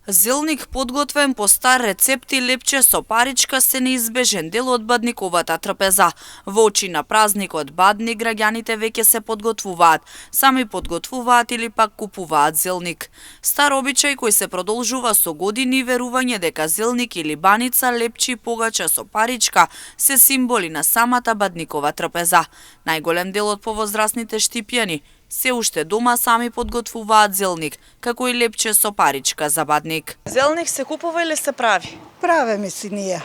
Зелник подготвен по стар рецепт и лепче со паричка се неизбежен дел од бадниковата трпеза. Во очи на празникот Бадник граѓаните веќе се подготвуваат, сами подготвуваат или пак купуваат зелник. Стар обичај кој се продолжува со години, верување дека зелник или баница, лепчи и погача со паричка се символи на самата бадникова трпеза. Најголем дел од повозрасните штипјани се уште дома сами подготвуваат зелник, како и лепче со паричка за Бадник. Зелник се купува или се прави? Правиме си ние.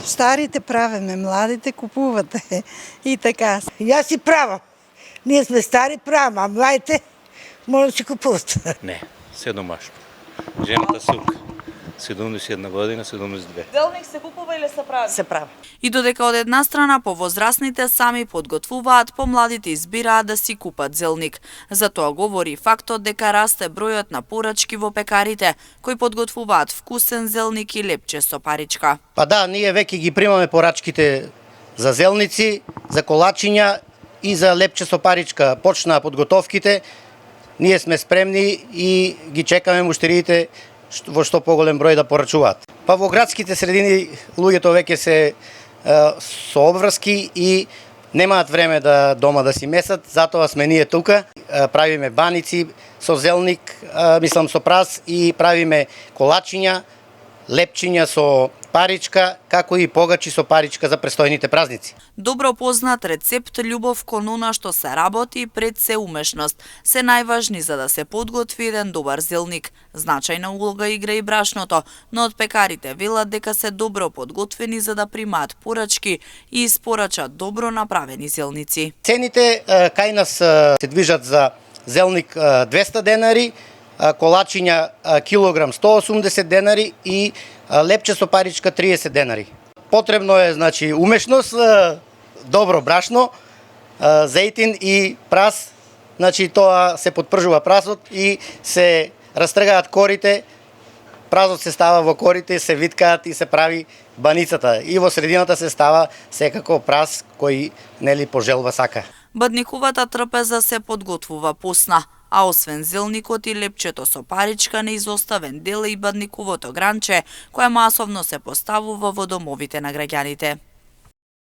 Старите правиме, младите купувате и така. Јас си правам. Ние сме стари правам, а младите може да си купуват. Не, се домашно. Жената сука. 71 година, 72. Зелник се купува или се прави? Се прави. И додека од една страна повозрасните сами подготвуваат, помладите избираат да си купат зелник. Затоа говори фактот дека расте бројот на порачки во пекарите, кои подготвуваат вкусен зелник и лепче со паричка. Па да, ние веќе ги примаме порачките за зелници, за колачиња и за лепче со паричка. Почнаа подготовките, ние сме спремни и ги чекаме муштериите во што поголем број да порачуваат. Па во градските средини луѓето веќе се со обврски и немаат време да дома да си месат, затоа сме ние тука. Правиме баници со зелник, со прас и правиме колачиња, лепчиња со паричка, како и погачи со паричка за престојните празници. Добро познат рецепт, љубов кон она што се работи и пред се умешност се најважни за да се подготви еден добар зелник. Значајна улога игра и брашното, но од пекарите велат дека се добро подготвени за да примаат порачки и испорачат добро направени зелници. Цените кај нас се движат за зелник 200 денари, колачиња килограм 180 денари и лепче со паричка 30 денари. Потребно е умешност, добро брашно, зејтин и прас, тоа се подпржува прасот и се растргаат корите, празот се става во корите, се виткаат и се прави баницата. И во средината се става секако прас кој пожелва сака. Бадниковата трпеза се подготвува посна, а освен зелникот и лепчето со паричка неизоставен дел е и бадниковото гранче, кое масовно се поставува во домовите на граѓаните.